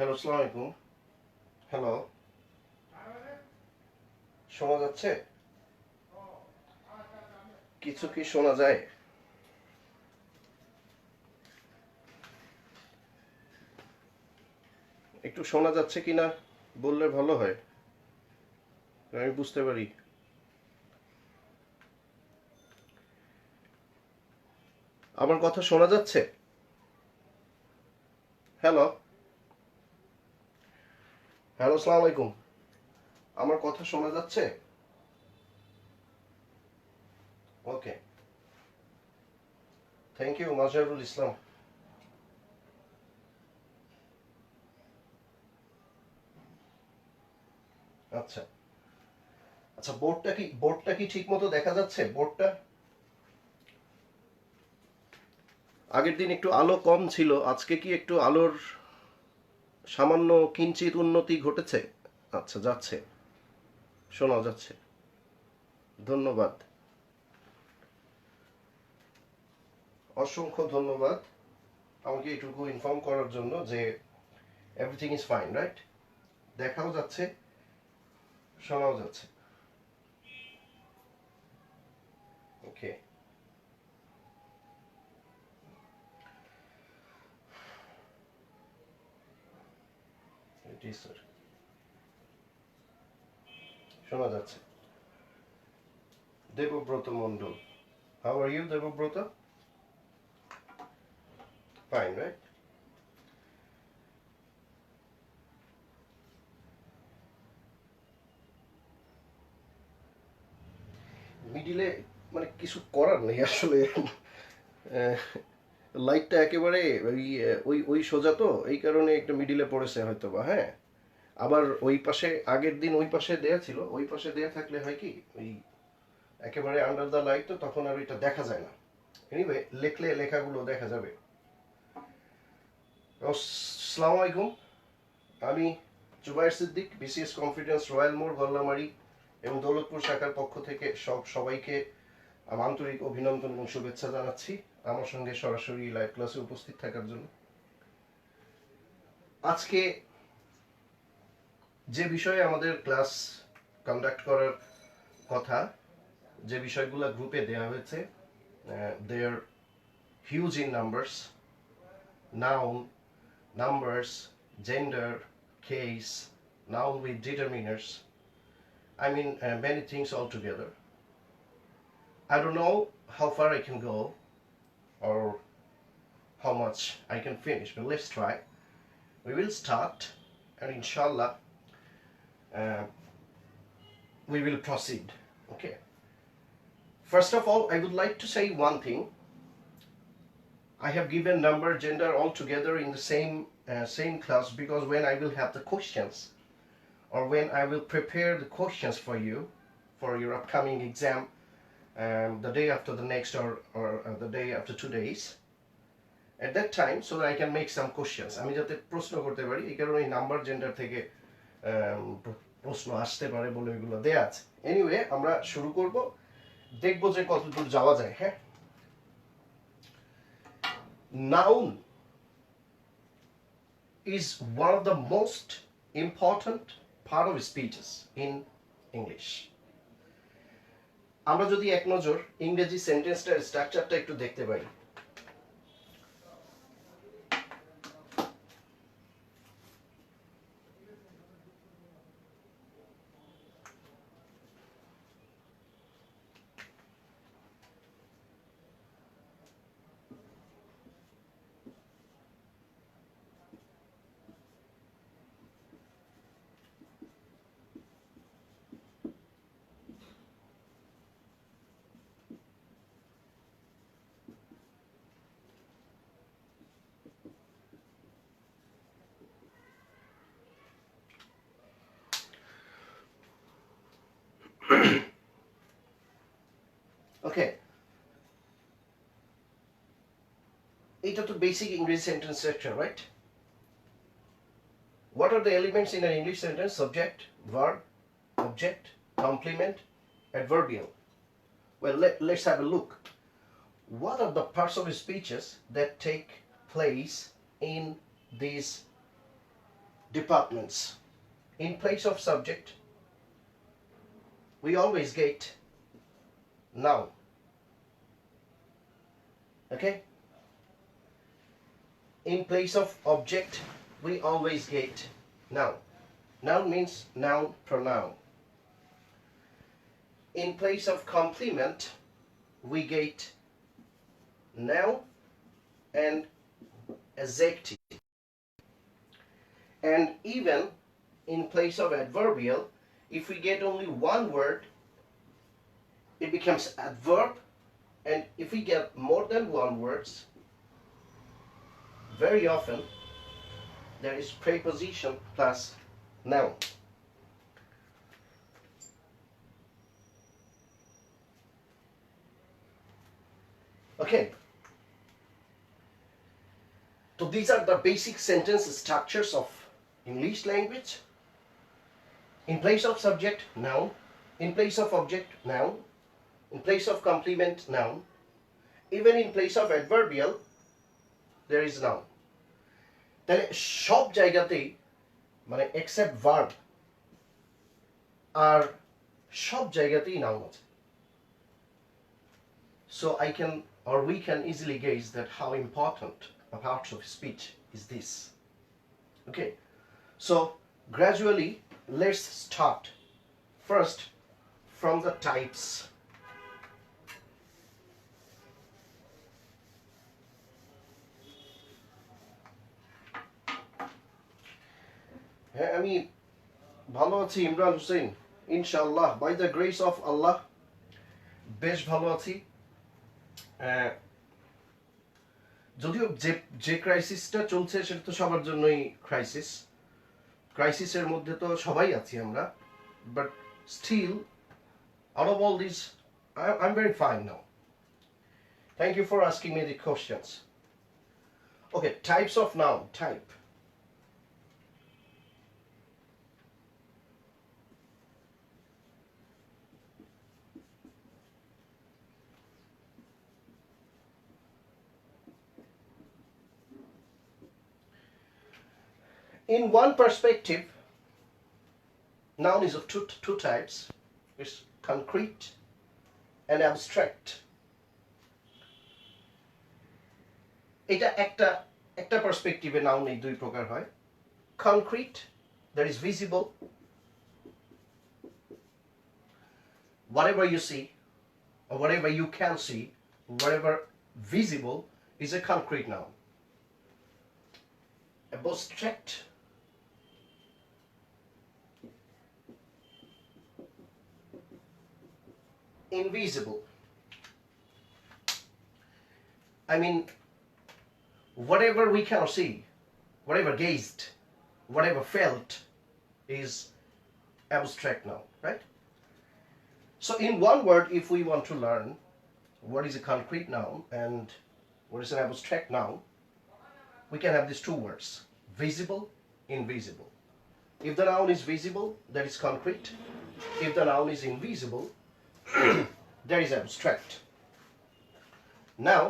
Hello, আসসালামু আলাইকুম। Hello, শোনা যাচ্ছে? কিছু কি শোনা যায়? একটু শোনা যাচ্ছে কিনা বললে ভালো হয়, আমি বুঝতে পারি। আমার কথা শোনা যাচ্ছে? হ্যালো, হ্যালো, আসসালামু আলাইকুম। আমার কথা শোনা যাচ্ছে? ওকে, থ্যাংক ইউ মাজহারুল ইসলাম। আচ্ছা আচ্ছা, বোর্ডটা কি ঠিক মতো দেখা যাচ্ছে? বোর্ডটা আগের দিন একটু আলো কম ছিল, আজকে কি একটু আলোর সামান্য কিঞ্চিত উন্নতি ঘটেছে? আচ্ছা, যাচ্ছে, শোনা যাচ্ছে। ধন্যবাদ, অসংখ্য ধন্যবাদ আমাকে এটুকু ইনফর্ম করার জন্য যে এভরিথিং ইজ ফাইন, রাইট? দেখাও যাচ্ছে, শোনাও যাচ্ছে। ওকে, জি স্যার, শোনা যাচ্ছে। Debabrata Mondal, how are you Debabrata? Fine, right? মিডিলে মানে কিছু করার নেই আসলে। লাইটটা একেবারে ওই ওই ওই সোজা, তো এই কারণে একটা মিডিলে পড়েছে হয়তো বা। হ্যাঁ, আবার ওই পাশে আগের দিন ওই পাশে দেয়া ছিল, ওই পাশে দেয়া থাকলে হয় কি ওই একেবারে আন্ডার দ্য লাইট, তো তখন আর এটা দেখা যায় না। এনিওয়ে, লেখলে লেখাগুলো দেখা যাবে। আসসালামু আলাইকুম, আমি Jubair Siddique, BCS Confidence Royal Mor Gollamari এবং দৌলতপুর শাখার পক্ষ থেকে সবাইকে আন্তরিক অভিনন্দন এবং শুভেচ্ছা জানাচ্ছি আমার সঙ্গে সরাসরি লাইভ ক্লাসে উপস্থিত থাকার জন্য। আজকে যে বিষয়ে আমাদের ক্লাস কন্ডাক্ট করার কথা, যে বিষয়গুলো গ্রুপে দেওয়া হয়েছে, they are huge in numbers: noun, numbers, gender, case, noun with determiners. I mean, many things all together. I don't know how far I can go or how much I can finish, but let's try. We will start, and inshallah, uh, we will proceed. Okay. First of all, I would like to say one thing. I have given number, gender all together in the same class because when I will have the questions, or when I will prepare the questions for you for your upcoming exam, the day after the next, or the day after 2 days, at that time, so that I can make some questions. আমি যাতে প্রশ্ন করতে পারি, এই কারণে number gender থেকে প্রশ্ন আসতে পারে বলে এগুলো দেয়া আছে। এনিওয়ে, আমরা শুরু করব, দেখব যে কতদূর যাওয়া যায়। হ্যাঁ, noun is one of the most important part of speeches in English. আমরা যদি এক নজর ইংরেজি সেন্টেন্সটার স্ট্রাকচারটা একটু দেখতে পাই, ওকে, এটা তো বেসিক ইংরেজি sentence structure, right? What are the elements in an English sentence? Subject, verb, object, complement, adverbial. Well, let's have a look. What are the parts of speeches that take place in these departments. In place of subject, we always get noun. Okay? In place of object, we always get noun. Noun means noun pronoun. In place of complement, we get noun and adjective. And even in place of adverbial, if we get only one word, it becomes adverb. And if we get more than one words, very often there is preposition plus noun. Okay. So these are the basic sentence structures of English language. In place of subject, noun. In place of object, noun. In place of complement, noun. Even in place of adverbial, there is noun. তাহলে সব জায়গাতেই মানে except verb আর সব জায়গাতেই noun আছে. So I can or we can easily gauge that how important a part of speech is this. Okay, so gradually let's start first from the types. হ্যাঁ, আমি ভালো আছি ইমরান হোসেন, ইনশাআল্লাহ, বাই দ্য গ্রেস অফ আল্লাহ বেশ ভালো আছি। যদিও যে ক্রাইসিসটা চলছে সেটা তো সবার জন্যই ক্রাইসিসের মধ্যে তো সবাই আছি আমরা, but still out of all these I'm very fine now. Thank you for asking me the questions. Okay, types of noun. Type. In one perspective, noun is of two types. It's concrete and abstract. এটা একটা পার্সপেক্টিভে noun এই দুই প্রকার হয়। Concrete, that is visible. Whatever you see, or whatever you can see, whatever visible is a concrete noun. Abstract, invisible. I mean, whatever we cannot see, whatever gazed, whatever felt is abstract noun, right? So in one word, if we want to learn what is a concrete noun and what is an abstract noun, we can have these two words: visible, invisible. If the noun is visible, that is concrete. If the noun is invisible, that is abstract. Now,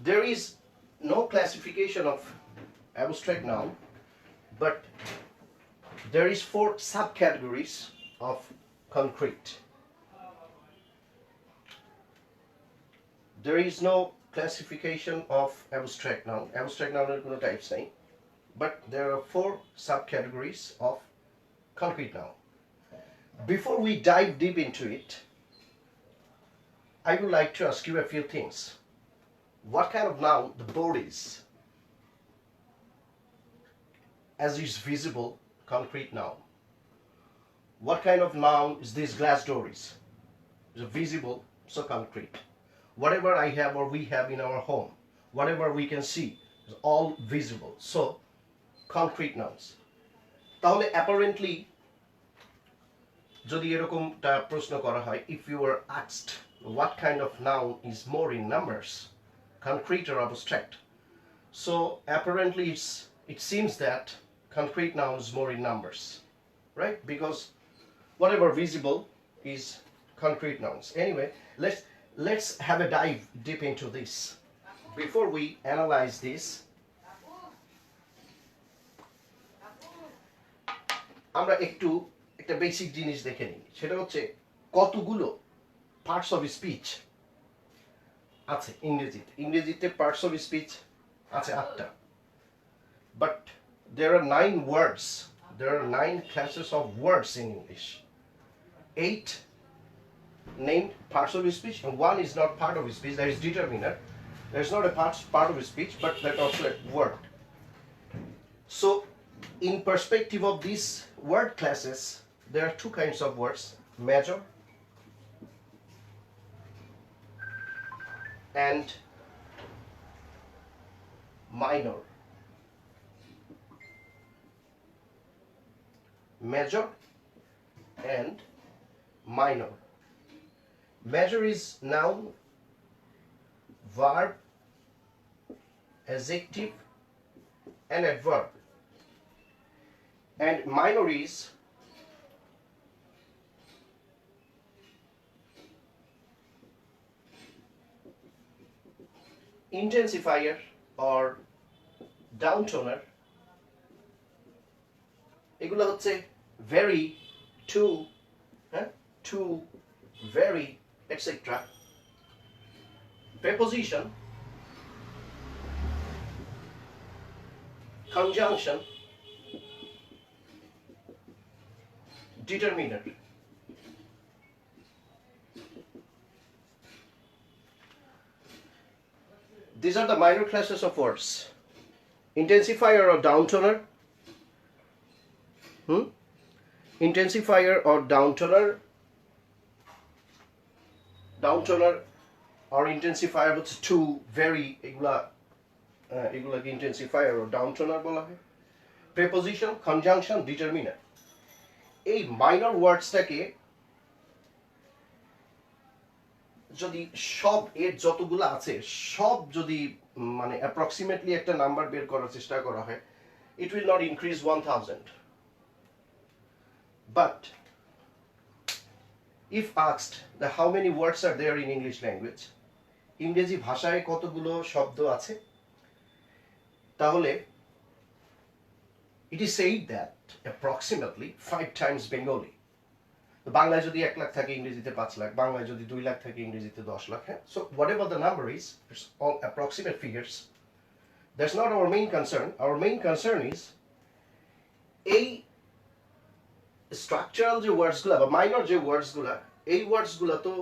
there is no classification of abstract noun, but there is 4 subcategories of concrete. There is no classification of abstract noun. Abstract noun are no types nahi, but there are 4 subcategories of concrete noun. Before we dive deep into it, I would like to ask you a few things. What kind of noun the board is? As is visible, concrete noun. What kind of noun is this glass door is? It's visible, so concrete. Whatever I have or we have in our home, whatever we can see, is all visible, so concrete nouns. তাহলে apparently যদি এরকমটা প্রশ্ন করা হয়, if you were asked what kind of noun is more in numbers, concrete or abstract, so apparently it seems that concrete noun is more in numbers, right? Because whatever visible is concrete nouns. Anyway, let's have a dive deep into this. Before we analyze this, আমরা একটু একটা basic জিনিস দেখে নিই, সেটা হচ্ছে কতগুলো parts of speech আছে ইংরেজিতে। ইংরেজিতে পার্টস অফ স্পিচ আছে 8টা, but there are 9 words, there are 9 classes of words in English. 8 named parts of speech, and one is not part of speech, that is determiner. There's not a part of speech, but that also a word. So in perspective of these word classes, there are 2 kinds of words: major and minor. Major and minor. Major is noun, verb, adjective and adverb, and minor is intensifier or downtoner. এগুলো হচ্ছে very, to, to, very, etc. Preposition, conjunction, determiner. These are the minor classes of words. Intensifier or downtoner, intensifier or downtoner or intensifier হচ্ছে to, very, এগুলাকে intensifier or downtoner বলা হয়। Preposition, conjunction, determiner. এই minor ওয়ার্ডসটাকে যদি সব এর যতগুলো আছে সব যদি মানে অ্যাপ্রক্সিমেটলি একটা নাম্বার বের করার চেষ্টা করা হয়, it will not increase 1000. But if asked that how many words are there in English language, ইংরেজি ভাষায় কতগুলো শব্দ আছে, তাহলে it is said that approximately 5 times Bengali. বাংলায় যদি 1 লাখ থাকে ইংরেজিতে 5 লাখ, বাংলায় যদি 2 লাখ থাকে ইংরেজিতে 10 lakh. So whatever the number is, it's all approximate figures. That's not our main concern. Our main concern is এই স্ট্রাকচারাল যে ওয়ার্ডসগুলো বা মাইনর যে ওয়ার্ডসগুলো, এই ওয়ার্ডসগুলো তো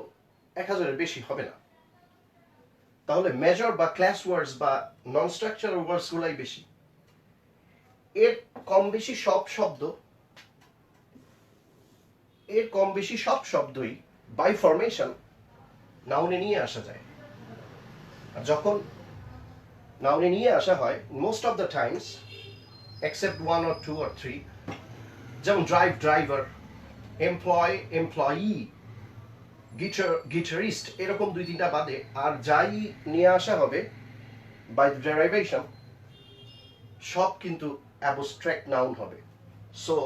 1000 এর বেশি হবে না। তাহলে মেজর বা ক্লাস ওয়ার্ডস বা নন স্ট্রাকচারাল ওয়ার্ডসগুলাই বেশি। এর কম বেশি সব শব্দই বাই ফরমেশন নাউনে নিয়ে আসা যায়। আর যখন নাউনে নিয়ে আসা হয়, most of the times except 1 or 2 or 3, যেমন drive, driver, employ, employee, guitarist, এরকম 2-3টা বাদে আর যাই নিয়ে আসা হবে বাই ডেরাইভেশন সব কিন্তু অ্যাবস্ট্রাক্ট নাউন হবে। সো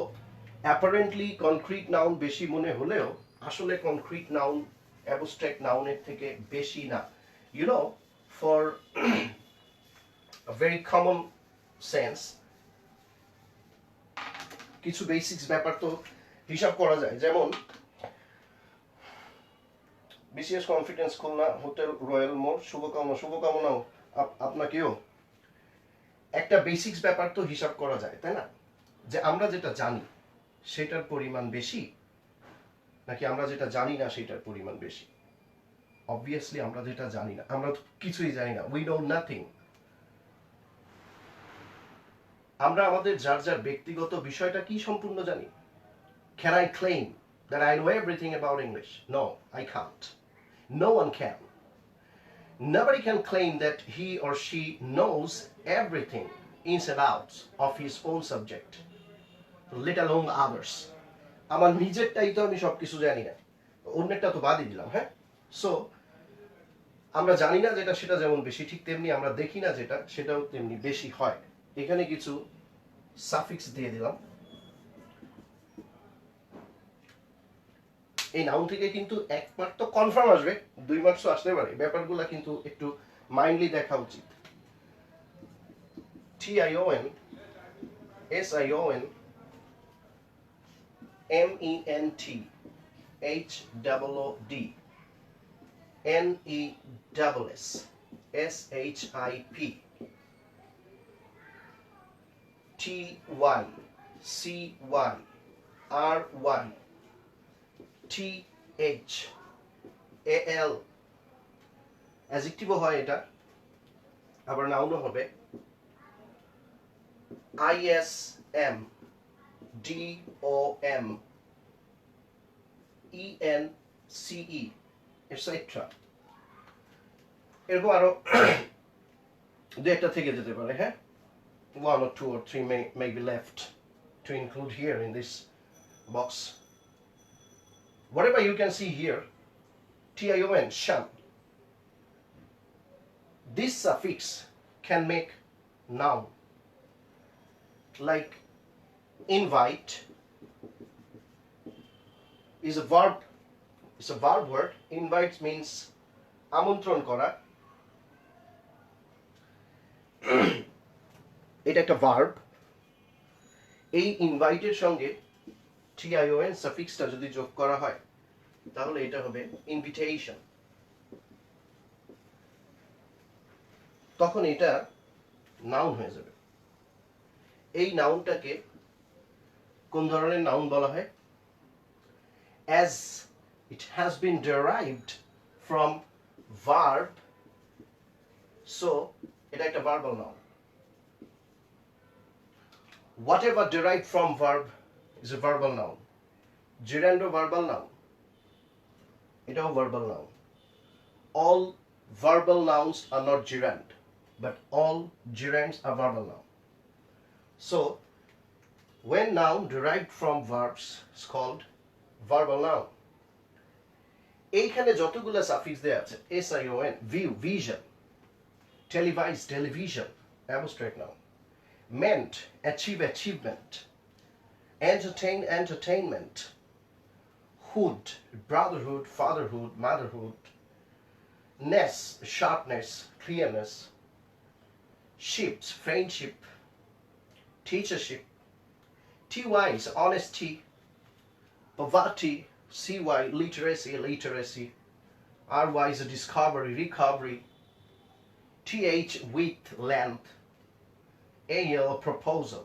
অ্যাপারেন্টলি কনক্রিট নাউন বেশি মনে হলেও আসলে কনক্রিট নাউন অ্যাবস্ট্রাক্ট নাউনের থেকে বেশি না। You know, for a very common sense, কিছু বেসিক্স ব্যাপার তো হিসাব করা যায়, যেমন BCS Confidence Khulna Hotel Royal Mor, শুভকামনা আপনাকেও। একটা বেসিক্স ব্যাপার তো হিসাব করা যায়, তাই না? যে আমরা যেটা জানি সেটার পরিমাণ বেশি নাকি আমরা যেটা জানি না সেটার পরিমাণ বেশি। অবভিয়াসলি আমরা যেটা জানি না, আমরা তো কিছুই জানি না, উই নো নাথিং। আমরা আমাদের যার যার ব্যক্তিগত বিষয়টা কি সম্পূর্ণ জানি? Can I claim that I know everything about English? No, I can't. No one can. Nobody can claim that he or she knows everything ins and outs of his own subject, let alone others. আমার নিজেরটাই তো আমি সবকিছু জানি না, অন্যটা তো বাদই দিলাম। সো আমরা জানি না যেটা সেটা যেমন বেশি, ঠিক তেমনি আমরা দেখি না যেটা সেটাও তেমনি বেশি হয়। এখানে কিছু সাফিক্স দিয়ে দিলাম। এই নাউন থেকে কিন্তু 1 মার্ক তো কনফার্ম আসবে, 2 মার্কসও আসতে পারে। ব্যাপারগুলো কিন্তু একটু মাইন্ডলি দেখা উচিত। TION, SION, MENTHOOD NESSSHIP TYCYRY THAL অ্যাডজেক্টিভও হয় এটা, আবার নাউনও হবে ISM DOM ENCE এটসেট্রা। এরকম আরো দু একটা থেকে যেতে পারে, হ্যাঁ, 1 or 2 or 3 may be left to include here in this box. Whatever you can see here, TION, shun. This suffix can make noun, like invite is a verb. It's a verb word. Invite means আমন্ত্রণ করা। এটা একটা verb. এই ইনভাইটের সঙ্গে TION সাফিক্সটা যদি যোগ করা হয় তাহলে এটা হবে ইনভিটেশন। তখন এটা নাউন হয়ে যাবে। এই নাউনটাকে কোন ধরনের নাউন বলা হয়? As it has been derived from verb, so এটা একটা verbal noun. Whatever derived from verb is a verbal noun. Gerund verbal noun. এটাও verbal noun. All verbal nouns are not gerund, but all gerunds are verbal noun. So when noun derived from verbs is called verbal noun. এইখানে যতগুলো suffix দেয়া আছে SION, view, vision, televise, television, abstract noun, meant, achieve, achievement, entertain, entertainment, hood, brotherhood, fatherhood, motherhood, ness, sharpness, clearness, ships, friendship, teachership, TY is honesty, poverty, CY literacy, literacy, RY is a discovery, recovery, TH width, length, AL proposal,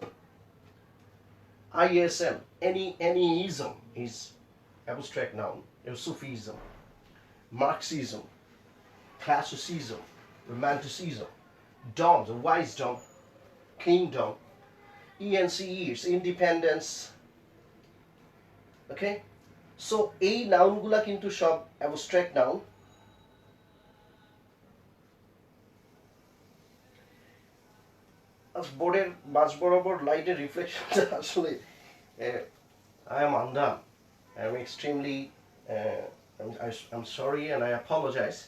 ISM anyism is abstract noun, Sufism, Marxism, classicism, romanticism, dom, the wisdom, kingdom, ENCE is independence. Okay, so এই নাউনগুলা কিন্তু সব abstract noun. বোর্ডের মাঝ বরাবর লাইটের রিফ্লেকশনটা আসলে I am undone. I am extremely I'm sorry and I apologize.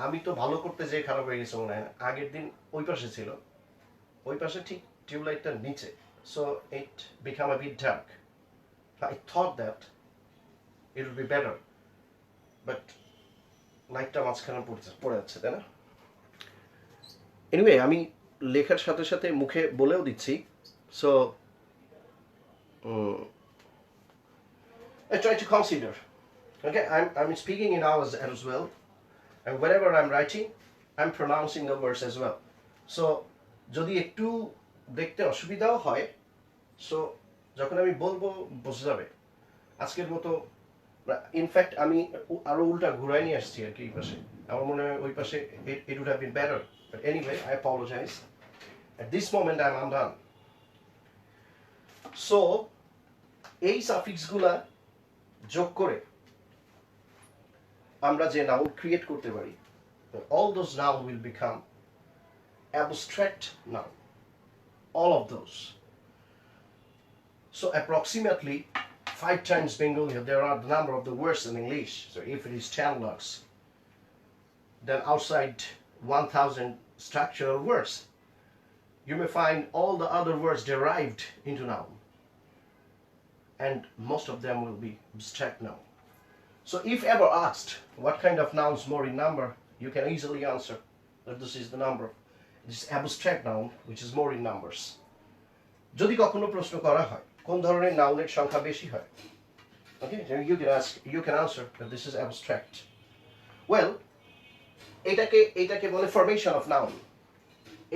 আমি তো ভালো করতে যেয়ে খারাপ হয়ে গেছে মনে হয় না। আগের দিন ওই পাশে ছিল, ওই পাশে ঠিক টিউবলাইটটার নিচে, so it became a bit dark. I thought that it would be better, but লাইটটা মাঝখানে পড়ে যাচ্ছে, তাই না? এনিওয়ে, আমি লেখার সাথে সাথে মুখে বলেও দিচ্ছি, so I try to consider. Okay, I'm speaking in hours as well, and whenever I'm writing, I'm pronouncing the words as well. So যদি একটু দেখতে অসুবিধাও হয়, so যখন আমি বলবো বুঝে যাবে। আজকের মতো ইনফ্যাক্ট আমি আরো উল্টা ঘুরাই নিয়ে আসছি আর কি এই পাশে। আমার মনে হয় ওই পাশে it would have been better, but anyway I apologize. At this moment I'm undone. So এই সাফিক্সগুলা যোগ করে আমরা যে নাউন ক্রিয়েট করতে পারি, all those noun will become abstract noun, all of those. So approximately 5 times Bengali, there are the number of the words in English. So if it is 10 lakhs, then outside 1,000 structural words, you may find all the other words derived into noun, and most of them will be abstract noun. So if ever asked what kind of nouns more in number, you can easily answer that this is the number. It is abstract noun which is more in numbers. যদি কখনো প্রশ্ন করা হয় কোন ধরনের নাউনের সংখ্যা বেশি হয়? Okay, so you can answer that this is abstract. Well, এটাকে বলে ফরমেশন অফ নাউন।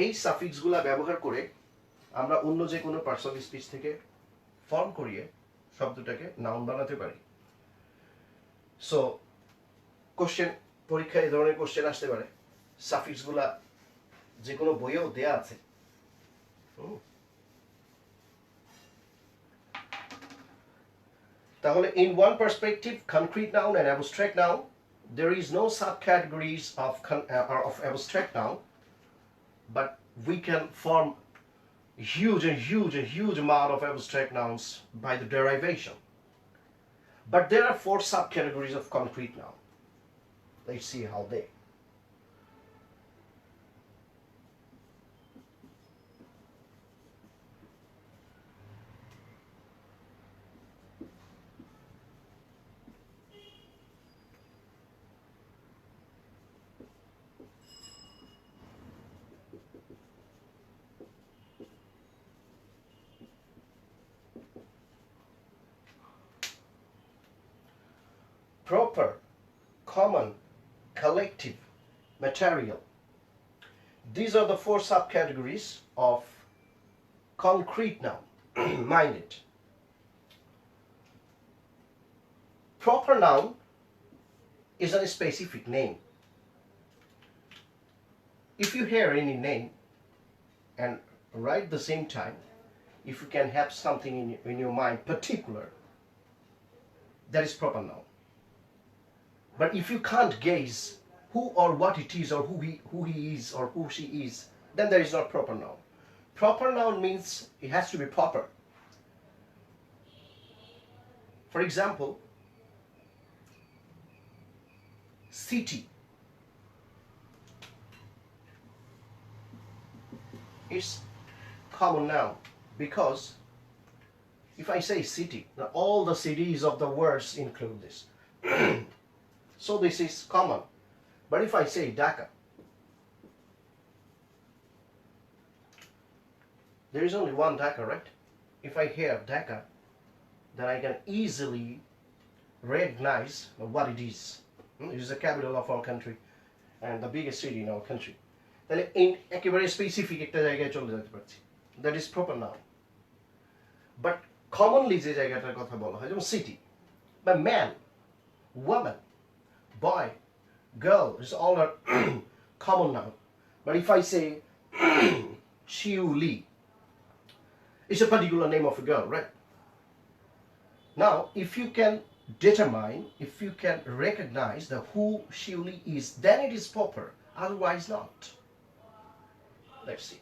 এই সাফিক্সগুলা ব্যবহার করে আমরা অন্য যে কোনো পার্টস অফ স্পিচ থেকে ফর্ম করিয়ে শব্দটাকে নাউন বানাতে পারি। সো কোশ্চেন, পরীক্ষায় এই ধরনের কোশ্চেন আসতে পারে, সাফিক্সগুলা যে কোনো বইয়েও দেয়া আছে। তাহলে in one perspective, concrete noun and abstract noun, there is no subcategories of abstract noun, but we can form huge amount of abstract nouns by the derivation. But there are 4 subcategories of concrete noun. Let's see how they. Proper, common, collective, material. These are the 4 subcategories of concrete noun. Mind it. Proper noun is a specific name. If you hear any name and write the same time, if you can have something in your mind particular, that is proper noun. But if you can't guess who or what it is, or who he is or who she is, then there is not proper noun. Proper noun means it has to be proper. For example, city is common noun, because if I say city, now all the cities of the world include this. So this is common. But if I say Dhaka, there is only one Dhaka, right? If I hear Dhaka, then I can easily recognize what it is. It is the capital of our country and the biggest city in our country. তাহলে একেবারে specific একটা জায়গায় চলে যেতে পারছি, that is proper noun. But commonly যে জায়গাটার কথা বলা হয়, যেমন সিটি বা man, woman, boy, girl, is all are common noun. But if I say Xiu Li, it's a particular name of a girl, right? Now, if you can determine, if you can recognize the who Xiu Li is, then it is proper. Otherwise, not. Let's see.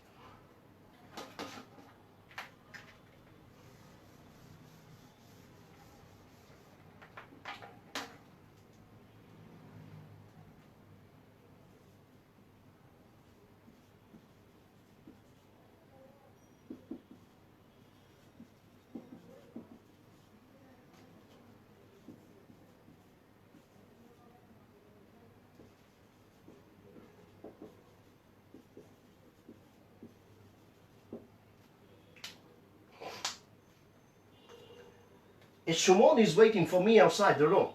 Shumon is waiting for me outside the room.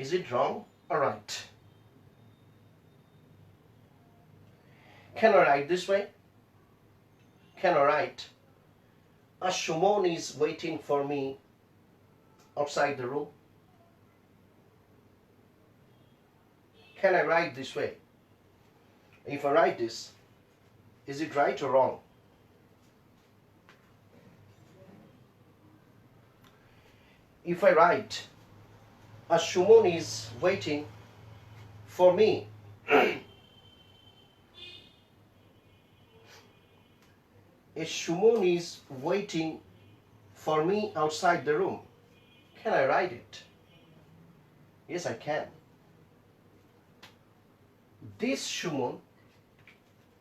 Is it wrong or right? Can I write this way? Can I write, Shumon is waiting for me outside the room? Can I write this way? If I write this, is it right or wrong? If I write, Shumon is waiting for me, Shumon is waiting for me outside the room. Can I write it? Yes, I can. This Shumon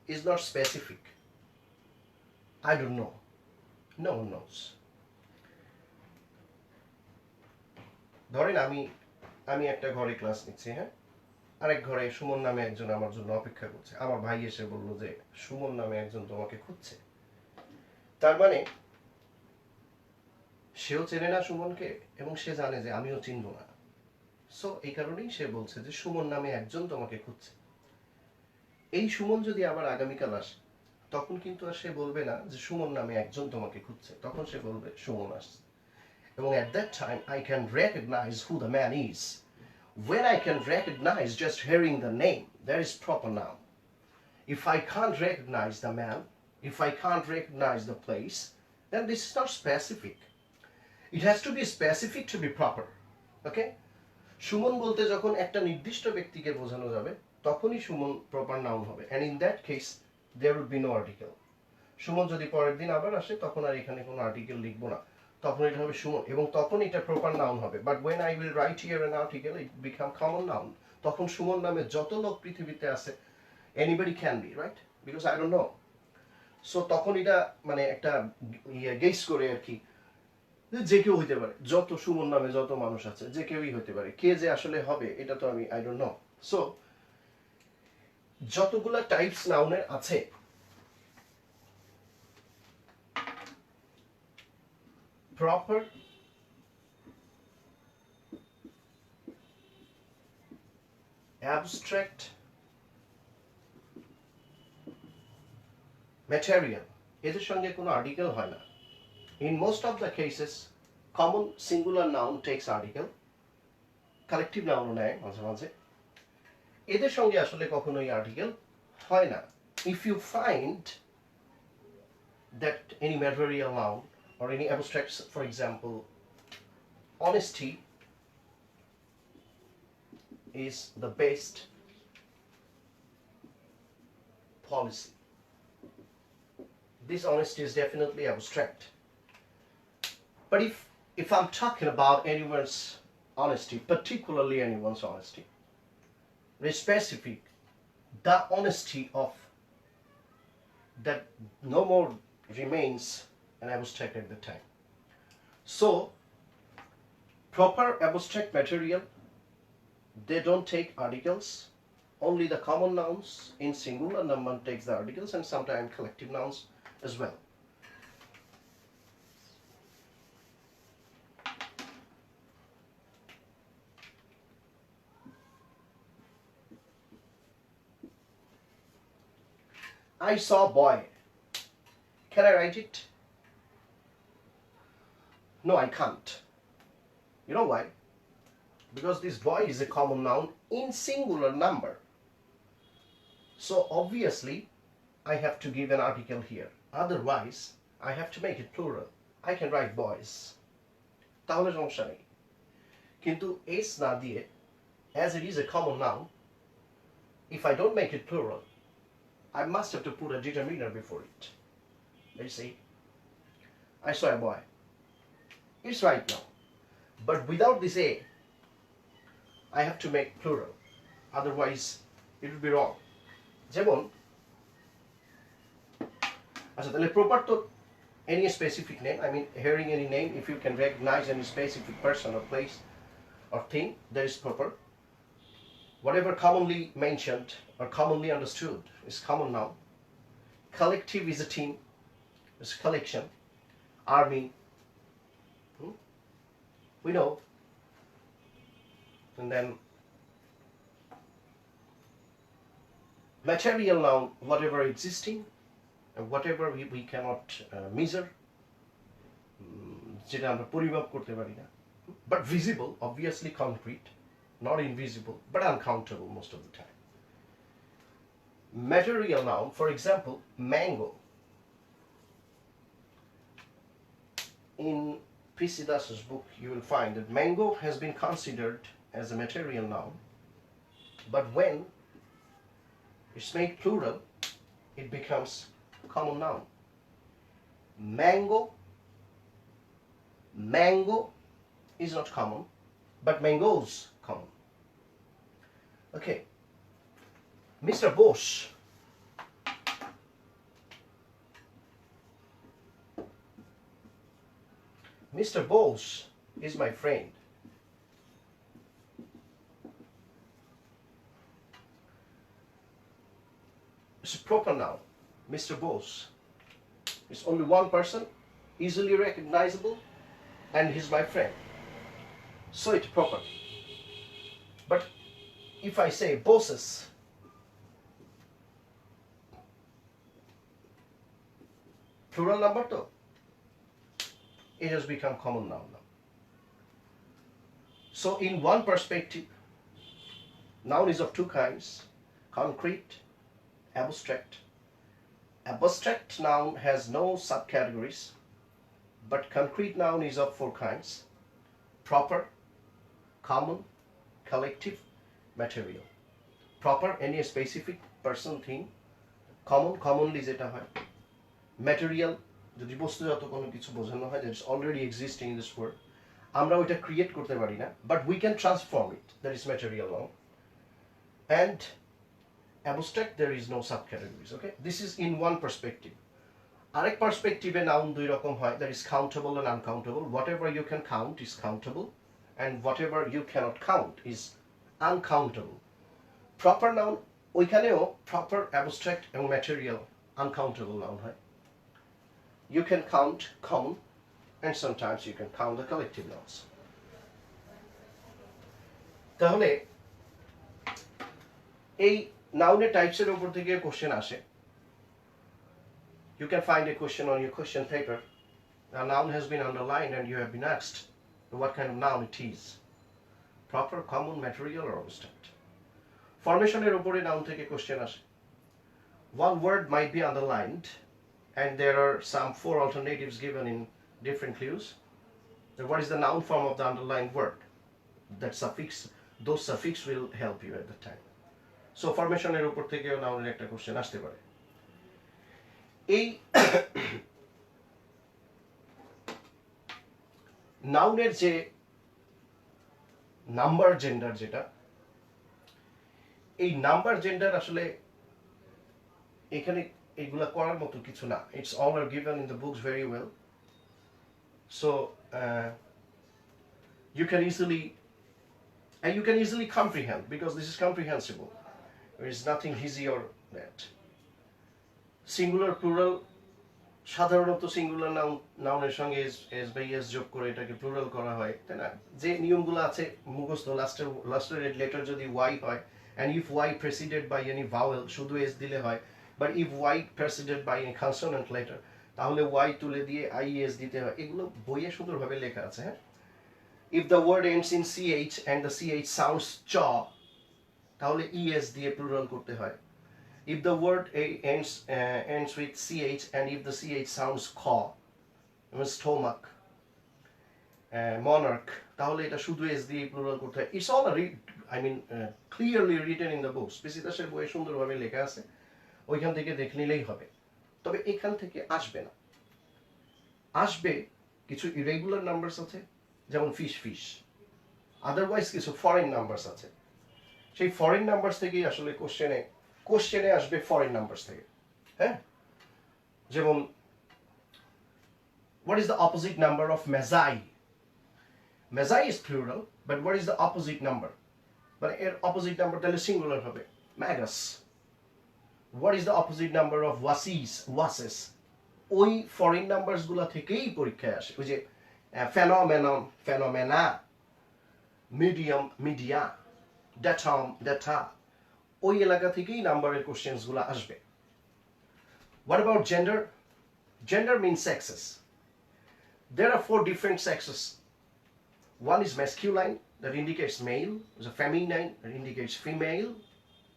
is not specific. I don't know. No one knows. ধরেন আমি একটা ঘরে class নিচ্ছি, হ্যাঁ, আরেক ঘরে সুমন নামে একজন আমার জন্য অপেক্ষা করছে। আমার ভাই এসে বলল যে সুমন নামে একজন তোমাকে খুঁজছে। তার মানে সেও চেনে না সুমনকে এবং সে জানে যে আমিও চিনব না। সো এই কারণেই সে বলছে যে সুমন নামে একজন তোমাকে খুঁজছে। এই সুমন যদি আবার আগামীকাল আসে তখন কিন্তু আর সে বলবে না যে সুমন নামে একজন তোমাকে খুঁজছে, তখন সে বলবে সুমন আসছে। এবং at that time I can recognize who the man is. When I can recognize just hearing the name, that is proper noun. If I can't recognize the man, if I can't recognize the place, then this is not specific. It has to be specific to be proper. Okay? Suman বলতে যখন একটা নির্দিষ্ট ব্যক্তিকে বোঝানো যাবে তখনই Suman proper noun হবে, and in that case there would be no article. Suman যদি পরের দিন আবার আসে তখন আর এখানে কোনো আর্টিকেল লিখবো না, তখন এটা হবে সুমন এবং তখন এটা প্রপার নাউন হবে। But when I will write here an article it become common noun. তখন সুমন নামে যত লোক পৃথিবীতে আছে anybody can be, right? Because I don't know. So তখন এটা মানে একটা গেস করে আর কি, যে কেউ হইতে পারে, যত সুমন নামে যত মানুষ আছে যে কেউই হইতে পারে, কে যে আসলে হবে এটা তো আমি আই ডোন্ট নো। সো যতগুলা টাইপস নাউনের আছে প্রপার অ্যাবস্ট্রাক্ট ম্যাটেরিয়াল এদের সঙ্গে কোনো আর্টিকেল হয় না। In most of the cases, common singular noun takes article, collective noun নেয় মাঝে মাঝে, এদের সঙ্গে আসলে কখনোই আর্টিকেল হয় না। If you find that any material noun or any abstract, for example, honesty is the best policy. This honesty is definitely abstract. But if I'm talking about anyone's honesty, particularly anyone's honesty, very specific, the honesty of that no more remains an abstract at the time. So, proper abstract material, they don't take articles. Only the common nouns in singular number takes the articles, and sometimes collective nouns as well. I saw a boy. Can I write it? No, I can't. You know why? Because this boy is a common noun in singular number. So obviously, I have to give an article here. Otherwise, I have to make it plural. I can write boys. তাহলে সমস্যা নেই। কিন্তু s না দিয়ে, as it is a common noun, if I don't make it plural, I must have to put a determiner before it. Let's see. I saw a boy. It's right now. But without this a, I have to make plural. Otherwise, it will be wrong. যেমন আচ্ছা তাহলে proper তো any specific name, I mean hearing any name, if you can recognize any specific person or place or thing, that is proper. Whatever commonly mentioned or commonly understood is common noun. Collective is a team, is a collection, army, we know. And then material noun, whatever existing and whatever we cannot measure, যেটা আমরা পরিমাপ করতে পারি না, but visible, obviously concrete, not invisible, but uncountable most of the time. Material noun, for example, mango. In P.C. Das's book, you will find that mango has been considered as a material noun, but when it's made plural, it becomes common noun. Mango is not common, but mangoes common. Okay, Mr. Bose. Mr. Bose is my friend. It's a proper noun. Mr. Bose It's only one person, easily recognizable, and he's my friend. So it's proper. But if I say bosses, plural number to, it has become common noun now. So in one perspective, noun is of two kinds, concrete, abstract. Abstract noun has no subcategories, but concrete noun is of four kinds: proper, common, collective, material. Proper, any specific person, thing. Common, commonly যেটা হয়. Material, যদি বস্তুজাত কোনো কিছু বোঝানো হয়, that is already existing in this world. আমরা ওইটা create করতে পারি না, but we can transform it. That is material noun. And abstract, there is no subcategories. Okay, this is in one perspective. আরেক perspective এ noun দুই রকম হয়, that is countable and uncountable. Whatever you can count is countable, and whatever you cannot count is uncountable. Proper noun, ওইখানেও proper, abstract এবং material uncountable noun হয়. You can count common, and sometimes you can count the collective nouns. তাহলে এই নাউনের টাইপসের উপর থেকে question আসে. You can find a question on your question paper. A noun has been underlined and you have been asked what kind of noun it is. Proper, common, material, or abstract. Formationের উপরে noun থেকে question আসে. One word might be underlined and there are some four alternatives given in different clues. So what is the noun form of the underlined word? That suffix, those suffix will help you at the time. So formationের উপর থেকেও নাউনের একটা question আসতে পারে. এই নাউনের যে number gender, যেটা এই নাম্বার জেন্ডার আসলে এখানে এগুলা করার মতো কিছু না. It's all are given in the books very well. So you can easily comprehend, because this is comprehensible. There is nothing easy or that. Singular, plural, সাধারণত সিঙ্গুলার নাউনের সঙ্গে এস বাই এস যোগ করে এটাকে প্লুরাল করা হয়, তাই না? যে নিয়মগুলো আছে মুখস্থ, লাস্টের লেটার যদি ওয়াই হয়, and if y preceded by any vowel শুধু এস দিলে হয়, but if y preceded by any consonant letter তাহলে y তুলে দিয়ে i s দিতে হয়. এগুলো বইয়ে সুন্দরভাবে লেখা আছে. হ্যাঁ, if the word ends in ch and the ch sounds ch তাহলে es দিয়ে প্লুরাল করতে হয়. If the word ends with ch and if the ch sounds kha, stomach, monarch, তাহলে এটা শুধু s দিয়ে প্লুরাল করতে হয়. It's all clearly written in the books. বিসিদাসের বইয়ে সুন্দরভাবে লেখা আছে, ওইখান থেকে দেখে নিলেই হবে. তবে এখান থেকে আসবে কিছু ইরেগুলার নাম্বারস আছে, যেমন ফিশ, আদারওয়াইজ কিছু ফরেন নাম্বারস আছে. সেই ফরেন নাম্বারস থেকেই আসলে কোশ্চেনে আসবে ফরেন নাম্বারস থেকে. হ্যাঁ, যেমন what is the opposite number of mazai? Mazai is plural, but what is the opposite number? But এর opposite number তাহলে সিঙ্গুলার হবে, magus. What is the opposite number of wases? ওই ফরেন নাম্বারস গুলা থেকেই পরীক্ষায় আসে. ওই যে phenomena, medium, media, datum, data, ওই এলাকা থেকেই নাম্বারের কোশ্চেনস গুলো আসবে. What about gender? Gender means sexes. There are four different sexes. One is masculine, that indicates male. There's a feminine, that indicates female.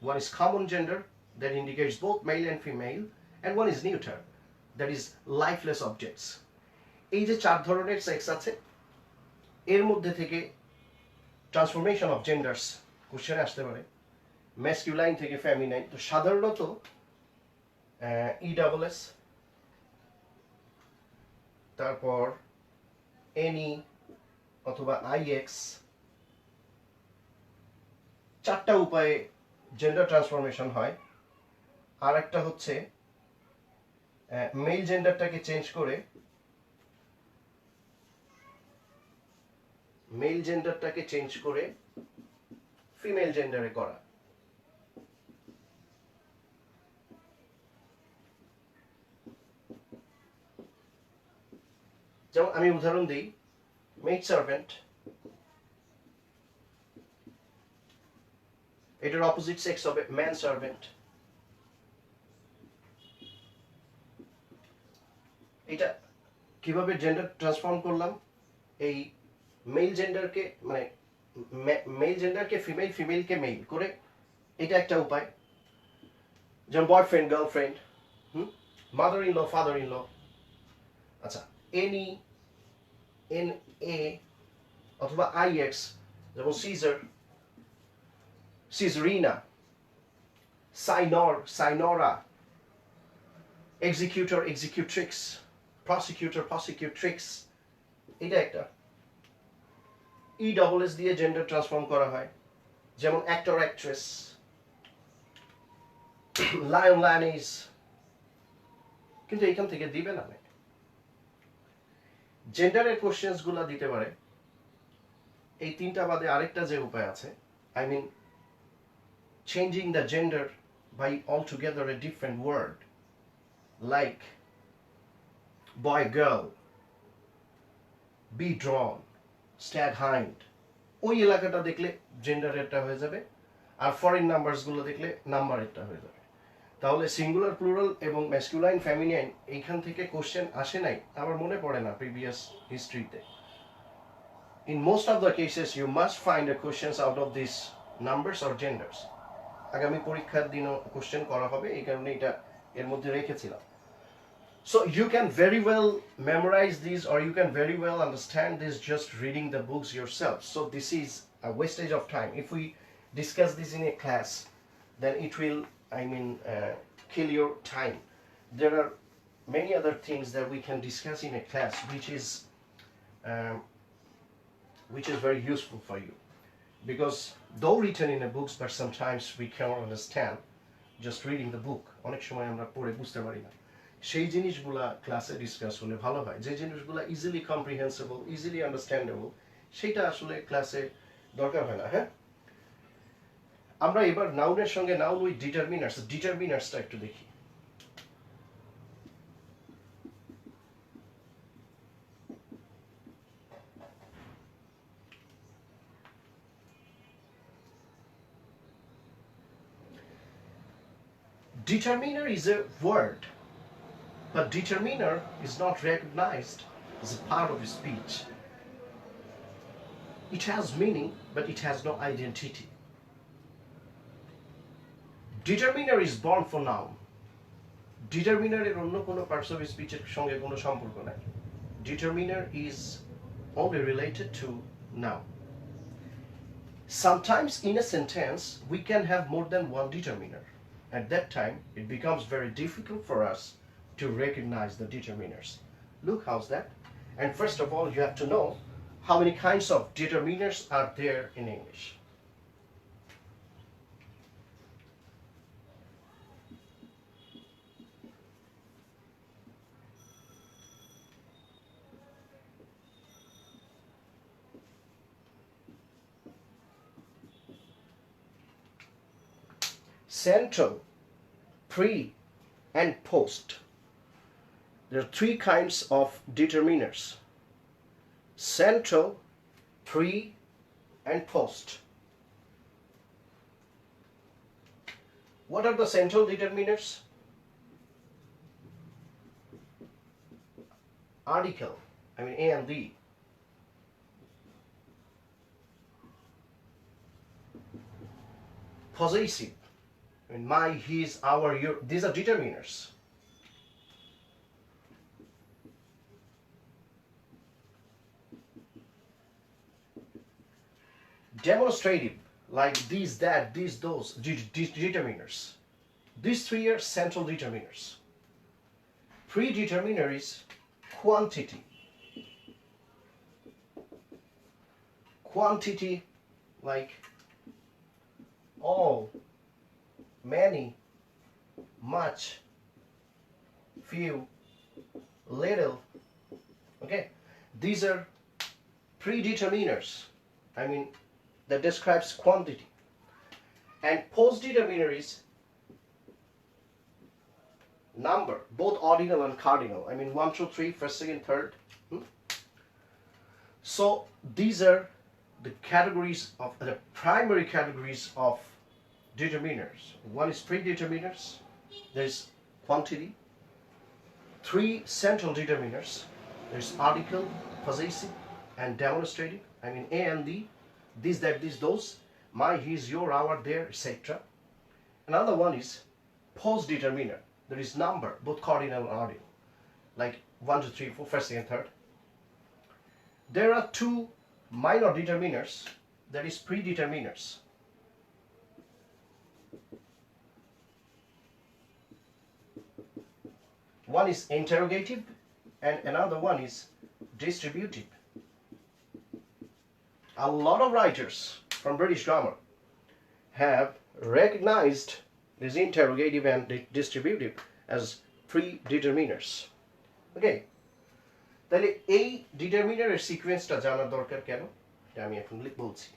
One is common gender, that indicates both male and female. And one is neuter, that is lifeless objects. এই যে চার ধরনের sex আছে, এর মধ্যে থেকে transformation of genders question আসতে পারে, ম্যাসকিউলাইন থেকে ফেমিনাইন. তো সাধারণত ESS, তারপর NE অথবা IX, চারটা উপায়ে জেন্ডার ট্রান্সফরমেশন হয়. আর একটা হচ্ছে মেল জেন্ডারটাকে চেঞ্জ করে ফিমেল জেন্ডারে করা. যেমন আমি উদাহরণ দিই, মেড সার্ভেন্ট, এটার অপোজিট সেক্স হবে ম্যান সার্ভেন্ট। এটা কিভাবে জেন্ডার ট্রান্সফর্ম করলাম, এই মেল জেন্ডারকে মানে মেল জেন্ডারকে ফিমেল, ফিমেলকে মেল করে, এটা একটা উপায়। যেমন boyfriend girlfriend, mother in law father in law. আচ্ছা, এনি, এন এ অথবা আই এক্স, যেমন czar, czarina, signor, signora, executor, executrix, prosecutor, prosecutrix, এটা একটা। ই ডবল এস দিয়ে জেন্ডার ট্রান্সফর্ম করা হয়, যেমন অ্যাক্টর, অ্যাক্ট্রেস, লায়ন, লায়নিস। কিন্তু এখান থেকে দিবে না, জেন্ডারের কোশ্চেন্স গুলা দিতে পারে। এই তিনটা বাদে আরেকটা যে উপায় আছে, I mean changing the gender by altogether a different word, like boy, girl, be drawn, stag hind। ওই এলাকাটা দেখলে জেন্ডার একটা হয়ে যাবে, আর ফরেন নাম্বারস গুলো দেখলে নাম্বার একটা হয়ে যাবে। তাহলে সিঙ্গুলার, প্লুরাল এবং ম্যাসকুলাইন, ফেমিনাইন এইখান থেকে কোশ্চেন আসে নাই আমার মনে পড়ে না previous হিস্ট্রিতে। In most of the cases you must find the questions out of these numbers or genders। আগামী পরীক্ষার দিনও কোশ্চেন করা হবে, এই কারণে এটা এর মধ্যে রেখেছিলাম। So you can very well memorize these, or you can very well understand this just reading the books yourself. So this is a wastage of time. If we discuss this in a class, then it will, kill your time. There are many other things that we can discuss in a class, which is very useful for you. Because though written in a books, but sometimes we cannot understand just reading the book. অনেক সময় আমরা পড়ে বুঝতে পারি না। সেই জিনিসগুলা ক্লাসে ডিসকাস হলে ভালো হয়। যে জিনিসগুলা ইজিলি কম্প্রিহেন্সিবল, ইজিলি আন্ডারস্ট্যান্ডেবল, সেটা আসলে ক্লাসে দরকার হয় না। হ্যাঁ, আমরা এবার নাউনের সঙ্গে নাউন উইথ ডিটারমিনার্সটা একটু দেখি। Determiner is a word, but determiner is not recognized as a part of speech. It has meaning, but it has no identity. Determiner is born for noun. Determiner এর অন্য কোনো parts of speech এর সঙ্গে কোনো সম্পর্ক নাই। Determiner is only related to noun. Sometimes in a sentence we can have more than one determiner. At that time, it becomes very difficult for us to recognize the determiners. Look, how's that? And first of all, you have to know how many kinds of determiners are there in English. Central, pre, and post. There are three kinds of determiners: central, pre, and post. What are the central determiners? Article, A and the. Possessive, my, his, our, your, these are determiners. Demonstrative, like these, that, these, those, determiners. These three are central determiners. Predeterminer is quantity. Quantity, like all, many, much, few, little. Okay, these are predeterminers, that describes quantity. And postdeterminer is number, both ordinal and cardinal. 1, 2, 3, first, second, third. So these are the categories of the primary categories of determiners. One is predeterminers, there's quantity. Three central determiners, there's article, possessive, and demonstrative. I mean a and the, this, that, this, those, my, his, your, our, their, etc. Another one is post determiner. There is number, both cardinal and ordinal, like 1, 2, 3, 4, first, second, third. There are two minor determiners, that is predeterminers. One is interrogative and another one is distributive. A lot of writers from British grammar have recognized this interrogative and distributive as predeterminers. Okay, তাহলে এই ডিটারমিনারের সিকোয়েন্সটা জানার দরকার কেন, এটা আমি এখন বলছি।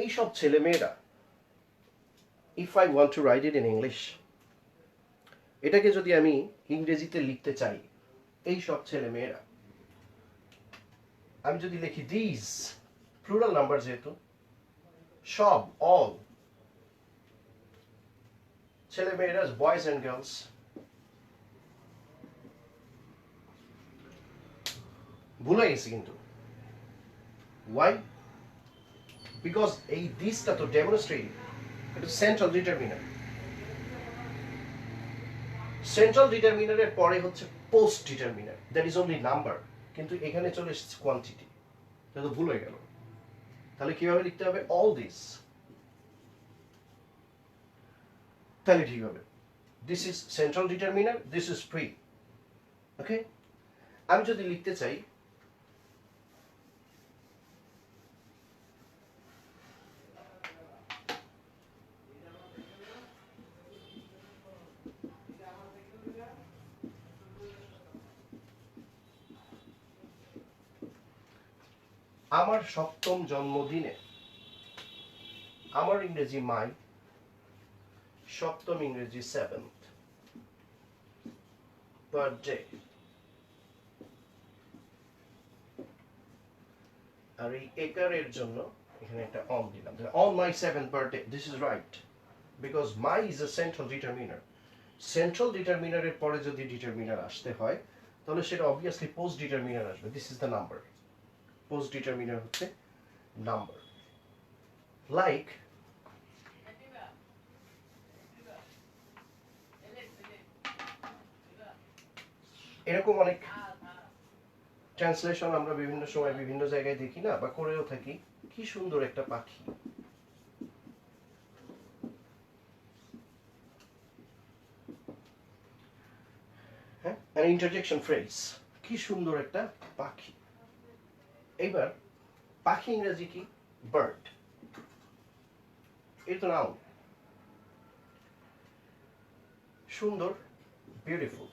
এই সব ছেলেমেয়েরা, if I want to write it in English, এটাকে যদি আমি ইংরেজিতে লিখতে চাই, এই সব ছেলেমেয়েরা, আমি যদি লিখি these, প্লুরাল নাম্বার যেহেতু, সব, all, ছেলেমেয়েরা, boys and girls, ভুলে গেছি কিন্তু। Why? Because এই দিসটা তো ডেমনস্ট্রেটিভ, এটা সেন্ট্রাল ডিটারমিনার। সেন্ট্রাল ডিটারমিনারের পরে হচ্ছে post determiner, that is only number, কিন্তু এখানে চলে এসেছে কোয়ান্টিটি, এটা তো ভুল হয়ে গেল। তাহলে কিভাবে লিখতে হবে? অল দিস, তাহলে ঠিক হবে। This is central determiner, this is pre. Okay, আমি যদি লিখতে চাই আমার সপ্তম জন্মদিনে, আমার ইংরেজি মাই, সপ্তম ইংরেজি সেভেন্থ বার্থডে, আর এই একারের জন্য এখানে একটা অন দিলাম, on my seventh birthday. This is right, because my is a central determiner. Central ডিটারমিনারের পরে যদি ডিটারমিনার আসতে হয় তাহলে সেটা অবভিয়াসলি পোস্ট ডিটারমিনার আসবে। This is the number, post determiner হচ্ছে নাম্বার। লাইক এরকম অনেক ট্রান্সলেশন আমরা বিভিন্ন সময় বিভিন্ন জায়গায় দেখি না, বা করেও থাকি। কি সুন্দর একটা পাখি, হ্যাঁ, an interjection phrase, কি সুন্দর একটা পাখি। এইবার পাখি ইংরেজি কি? বার্ড। এটা নাউন। সুন্দর, বিউটিফুল,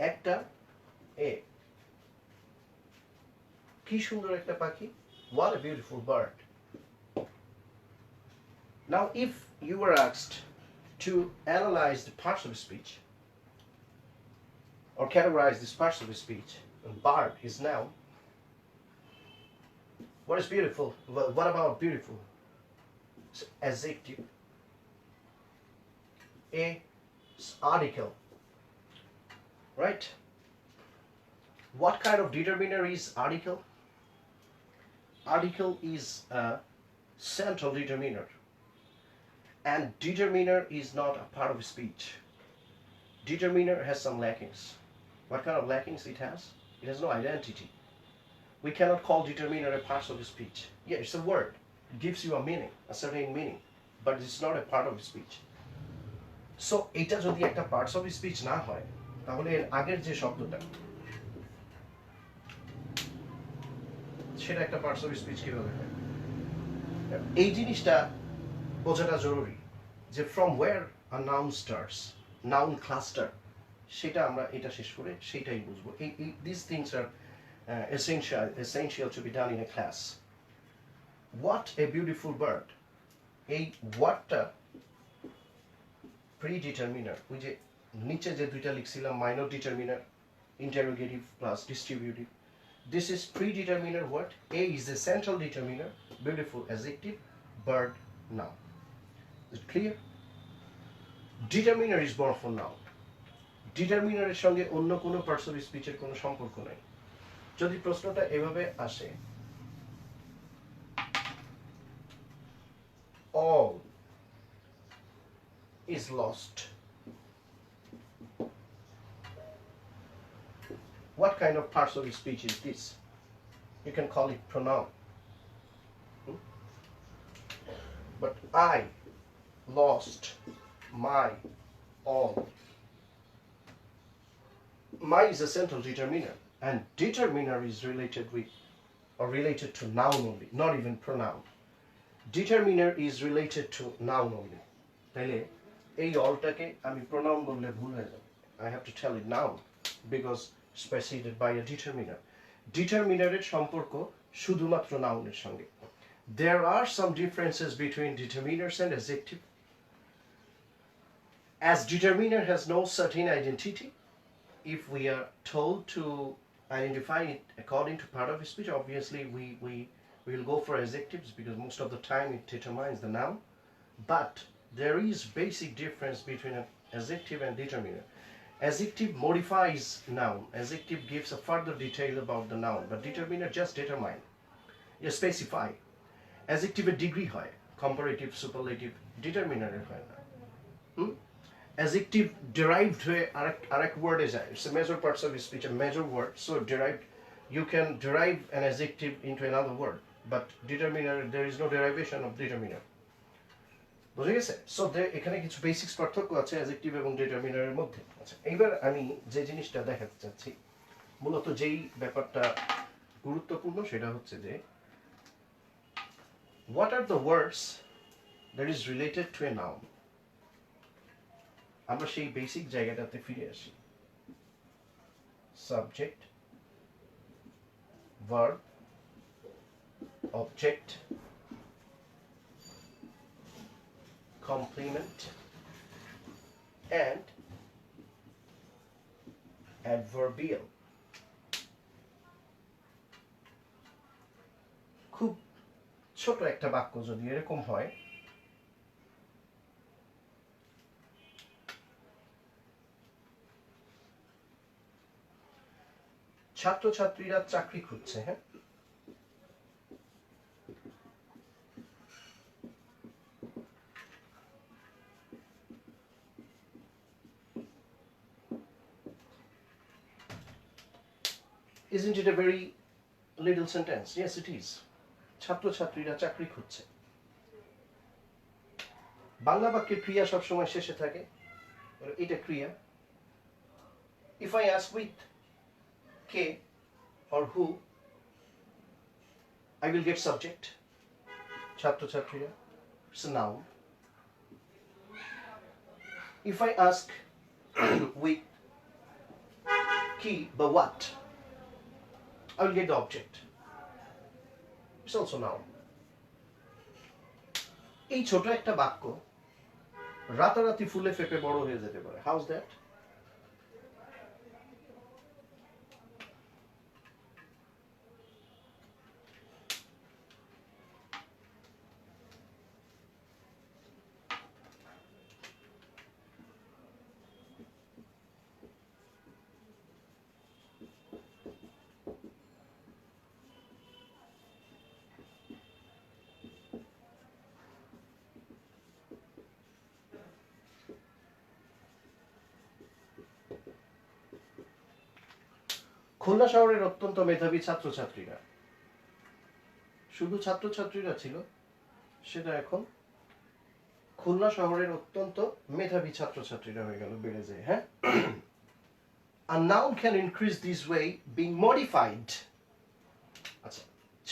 একটা এ, কি সুন্দর একটা পাখি, what a beautiful bird. Now if you were asked to analyze the parts of speech or categorize these parts of speech, bird is noun. What is beautiful? Well, what about beautiful? It's adjective. A is article, right? What kind of determiner is article? Article is a central determiner, and determiner is not a part of speech. Determiner has some lackings. What kind of lackings it has? It has no identity. We cannot call determiner a part of speech. Yeah, it's a word. It gives you a meaning, a certain meaning, but it's not a part of speech. So এটা যদি একটা parts of speech না হয়, তাহলে এর আগের যে শব্দটা সেটা একটা parts of speech কিভাবে হয়? এই জিনিসটা বোঝাটা জরুরি যে from where a noun starts, noun cluster, সেটা আমরা এটা শেষ করে সেটাই বুঝবো। This things are essential to be done in a class. What a beautiful bird. এই ওয়ার্ডটা প্রিডিটারমিনার, ওই যে নিচে যে দুইটা লিখছিলাম minor determiner, interrogative plus distributive. This is predeterminer word. A is the central determiner, beautiful adjective, bird, noun. Is it clear? Determiner is born for noun. Determiner এর সঙ্গে অন্য কোনো পার্টস অফ স্পিচের কোনো সম্পর্ক নাই। যদি প্রশ্নটা এভাবে আসে, all is lost, what kind of parts of speech is this? You can call it pronoun. But I lost my all. My is a central determiner, and determiner is related with or related to noun only, not even pronoun. Determiner is related to noun only. তাইলে এই অলটাকে আমি pronoun বললে ভুল হয়ে যাবে। I have to tell it noun because preceded by a determiner. Determiner এর সম্পর্ক শুধুমাত্র নাউনের সঙ্গে। There are some differences between determiners and adjective. As determiner has no certain identity, if we are told to identify it according to part of speech, obviously we will go for adjectives because most of the time it determines the noun. But there is basic difference between an adjective and determiner. Adjective modifies noun. Adjective gives a further detail about the noun, but determiner just determine, just specify. Adjective a degree হয়, comparative, superlative, determiner হয় না। Adjective derived হয়ে আরেক word এ যায়. It's a major parts of speech, a major word, so derived. You can derive an adjective into another word, but determiner, there is no derivation of determiner. বুঝে গেছে? So এখানে কিছু basics পার্থক্য আছে adjective এবং ডিটারমিনারের মধ্যে। আচ্ছা, এইবার আমি যে জিনিসটা দেখাতে চাচ্ছি, মূলত যেই ব্যাপারটা গুরুত্বপূর্ণ সেটা হচ্ছে যে what are the words that is related to a noun? আমরা সেই বেসিক জায়গাটাতে ফিরে আসি। Subject, verb, object, complement, and adverbial. খুব ছোট একটা বাক্য যদি এরকম হয়, ছাত্রছাত্রীরা চাকরি খুঁজছে, হ্যাঁ, isn't it a very little sentence? Yes, it is. ছাত্রছাত্রীরা চাকরি খুঁজছে। বাংলা বাক্যের ক্রিয়া সবসময় শেষে থাকে, এটা ক্রিয়া। If I ask with K or who, I will get subject. ছাত্রছাত্রীরা, it's a noun. If I ask with কি বা what, I will get the object. It's also noun. এই ছোট একটা বাক্য রাতারাতি ফুলে ফেপে বড় হয়ে যেতে পারে। How's that? খুলনা শহরের অত্যন্ত মেধাবী ছাত্রছাত্রীরা, শুধু ছাত্রছাত্রীরা ছিল, সেটা এখন খুলনা শহরের অত্যন্ত মেধাবী ছাত্রছাত্রীরা হয়ে গেল, বেড়ে যায়। হ্যাঁ, a noun can increase this way being modified. আচ্ছা,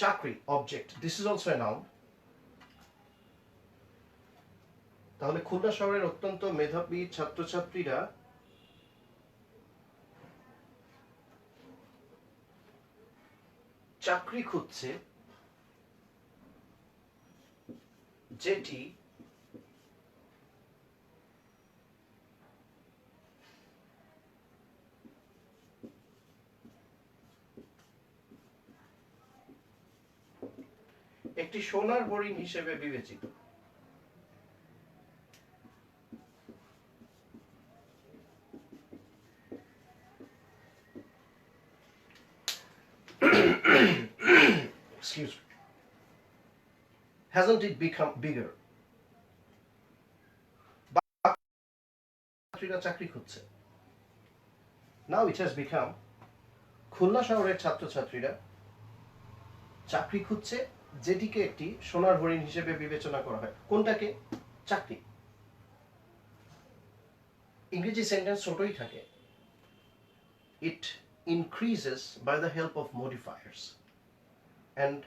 চাকরি, object, this is also a noun. তাহলে খুলনা শহরের অত্যন্ত মেধাবী ছাত্রছাত্রীরা চাকরি খুঁজছে যেটি একটি সোনার হরিণ হিসেবে বিবেচিত। Excuse me. Hasn't it become bigger? ছাত্রীরা চাকরি খুঁজছে। Now it has become Khulna শহরের ছাত্রছাত্রীরা চাকরি খুঁজছে যেটিকে একটি সোনার হরিণ হিসেবে বিবেচনা করা হয়। কোনটাকে? চাকরি। ইংরেজি সেন্টেন্স ছোটই থাকে। It increases by the help of modifiers and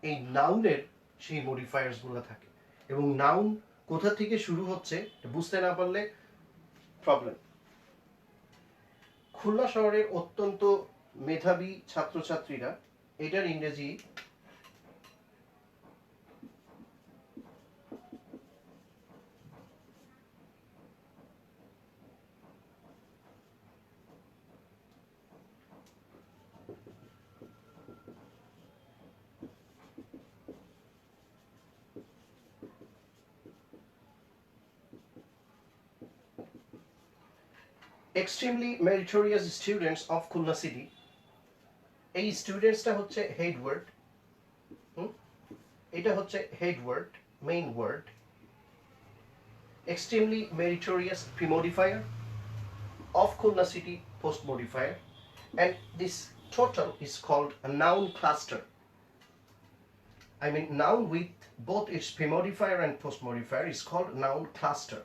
এই নাউনের সেই মডিফায়ার্স গুলো থাকে এবং নাউন কোথা থেকে শুরু হচ্ছে বুঝতে না পারলে প্রবলেম। খুলনা শহরের অত্যন্ত মেধাবী ছাত্রছাত্রীরা, এটার ইংরেজি extremely meritorious students of Khulna city। এই স্টুডেন্টসটা হচ্ছে হেড ওয়ার্ড, এটা হচ্ছে head word, main word. extremely meritorious pre-modifier, of Khulna city post modifier, and this total is called a noun cluster। I mean noun with both its pre-modifier and post modifier is called noun cluster।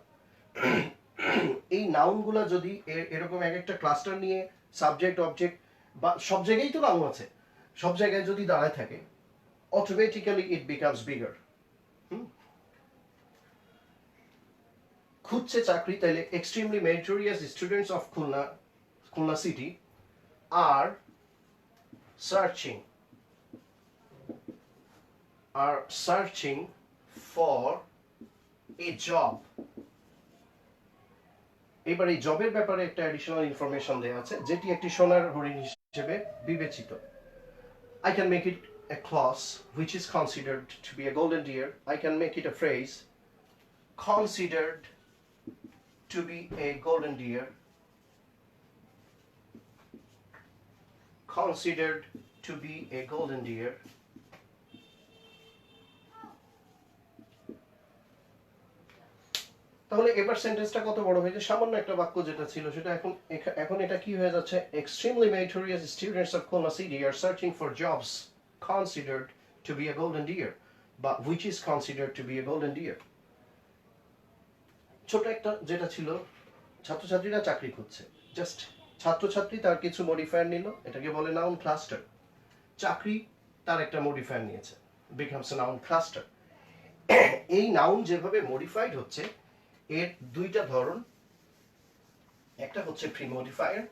এই নাউনগুলো যদি এরকম এক একটা cluster নিয়ে subject object বা সব জায়গায় তো নাউন আছে, সব জায়গায় যদি দাঁড়ায় থাকে অটোমেটিক্যালি ইট বিকামস বিগার। খুঁজছে চাকরি, তাইলে extremely meritorious students of Khulna city R searching for a job. এবার এই জবের ব্যাপারে একটা অ্যাডিশনাল ইনফরমেশন দেওয়া আছে যেটি একটি সোনার হরিণ হিসেবে বিবেচিত। I can make it a clause which is considered to be a golden deer. I can make it a phrase considered to be a golden deer, considered to be a golden deer। তাহলে এবার সেন্টেন্সটা কত বড় হয়েছে, সামান্য একটা বাক্য যেটা ছিল সেটা এখন এটা কি হয়ে যাচ্ছে, extremely meritorious students of Khulna city are searching for jobs considered to be a golden deer, বা which is considered to be a golden deer। ছোট একটা যেটা ছিল ছাত্রছাত্রীরা চাকরি খুঁজছে, জাস্ট ছাত্রছাত্রী তার কিছু মডিফায়ার নিল, এটাকে বলে নাউন ক্লাস্টার। চাকরি তার একটা মডিফায়ার নিয়েছে, বিকামস এ নাউন ক্লাস্টার। এই নাউন যেভাবে মডিফাইড হচ্ছে এর দুইটা ধরন, একটা হচ্ছে প্রি মডিফায়ার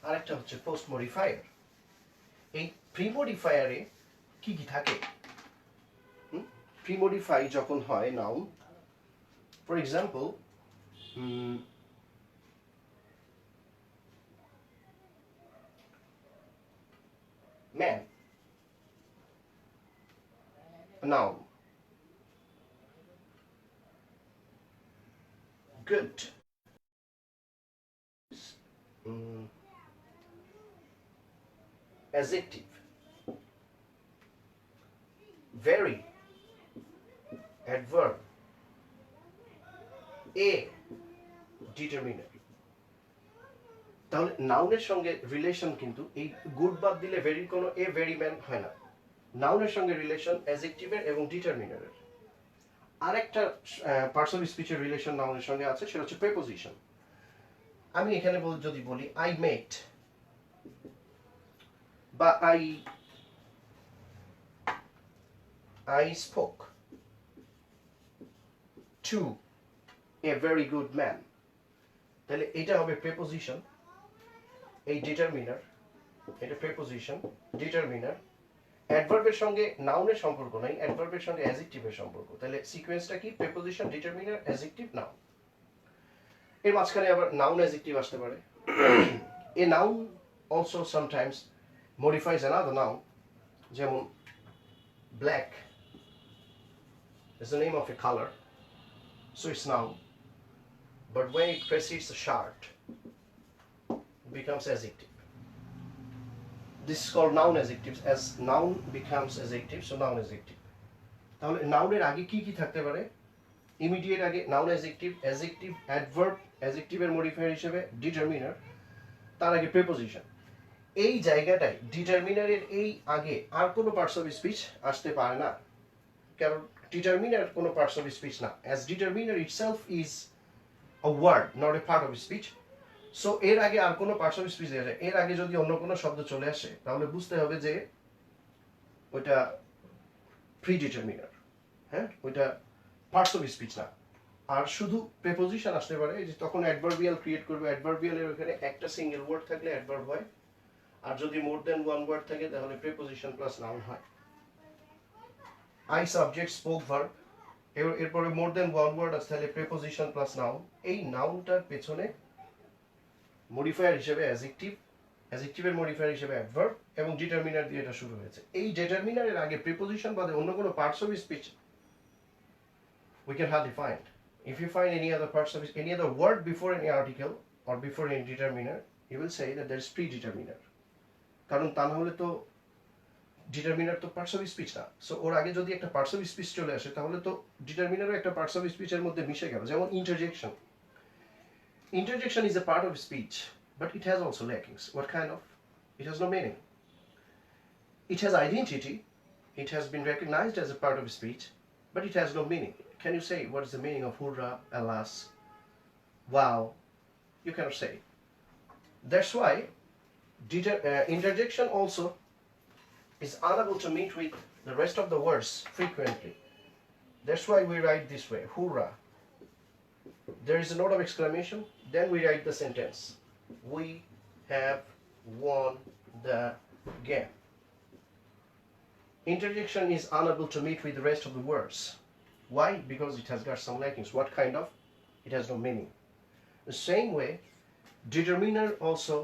আর একটা হচ্ছে পোস্ট মডিফায়ার। এই প্রি মডিফায়ারে কি কি থাকে? প্রি মডিফাই যখন হয় noun, for example man, a noun, good, adjective, very, adverb, a, determiner। তাহলে নাউনের সঙ্গে রিলেশন কিন্তু এই গুড বাদ দিলে ভেরির কোনো এ ভেরি ম্যান হয় না। নাউনের সঙ্গে রিলেশন অ্যাডজেক্টিভের এবং ডিটারমিনারের। আরেকটা পার্টস অফ স্পিচের রিলেশন নাউনের সঙ্গে আছে, সেটা হচ্ছে প্রিপোজিশন। আমি এখানে যদি বলি আই মেট বা I spoke to a very good man, তাহলে এটা হবে প্রেপোজিশন, এই ডিটারমিনার, এটা প্রেপোজিশন ডিটারমিনার। অ্যাডভার্বের সঙ্গে নাউনের সম্পর্ক নাই, অ্যাডভার্বের সঙ্গে অ্যাডজেক্টিভের সম্পর্ক। তাহলে সিকোয়েন্সটা কি? Preposition, determiner, adjective, noun. এর মাঝখানে আবার নাউন অ্যাডজেক্টিভ আসতে পারে। A noun also sometimes modifies another noun, যেমন black is the name of a color, so it's noun, but when it precedes a shirt it becomes adjective. This is called noun adjectives, as noun becomes adjective, so noun adjective. তাহলে নাউনের আগে কি কি থাকতে পারে? Immediate আগে noun adjective, adjective adverb, অ্যাডজেক্টিভের modifier হিসেবে ডিটারমিনার, তার আগে প্রিপোজিশন। এই জায়গাটায় ডিটারমিনারের এই আগে আর কোনো পার্টস অফ স্পিচ আসতে পারে না, কারণ ডিটারমিনার কোনো পার্টস অফ স্পিচ না, as determiner itself is a word, not a part of speech. So এর আগে আর কোনো পার্টস অফ স্পিচ দেওয়া যায়, এর আগে যদি অন্য কোনো শব্দ চলে আসে তাহলে বুঝতে হবে যে ওইটা প্রিডিটারমিনার, হ্যাঁ, ওইটা পার্টস অফ স্পিচ না। আর শুধু প্রেপোজিশন আসতে পারে, যে তখন অ্যাডভার্বিয়াল ক্রিয়েট করবে, অ্যাডভার্বিয়ালের ওখানে একটা সিঙ্গেল ওয়ার্ড থাকলে অ্যাডভার্ব হয়, আর যদি মোর দেন ওয়ান ওয়ার্ড থাকে তাহলে প্রেপোজিশন প্লাস নাউন হয়। আই সাবজেক্ট স্পোক ভার্ব, এরপরে মোর দেন ওয়ান ওয়ার্ড আছে তাহলে প্রেপোজিশন প্লাস নাউন। এই নাউনটার পেছনে মডিফায়ার হিসেবে অ্যাডজেক্টিভ, অ্যাডজেক্টিভের মডিফায়ার হিসেবে অ্যাডভার্ব, এবং ডিটারমিনার দিয়ে এটা শুরু হয়েছে। এই ডিটারমিনারের আগে প্রিপোজিশন বাদে অন্য কোনো parts of speech we can hardly find. If you find any other parts of it, any other word before any article or before any determiner, you will say that there is predeterminer. কারণ তা না হলে তো determiner তো parts of speech না। So ওর আগে যদি একটা পার্টস অফ স্পিচ চলে আসে তাহলে তো ডিটারমিনারও একটা পার্টস অফ স্পিচের মধ্যে মিশে গেল। যেমন interjection, interjection is a part of speech, but it has also lackings. What kind of? It has no meaning. It has identity, it has been recognized as a part of speech, but it has no meaning. Can you say what is the meaning of hurrah, alas, wow? You cannot say. That's why interjection also is unable to meet with the rest of the words frequently. That's why we write this way, hurrah. There is a note of exclamation, then we write the sentence, we have won the game. Interjection is unable to meet with the rest of the words. Why? Because it has got some lackings. What kind of? It has no meaning. The same way, determiner also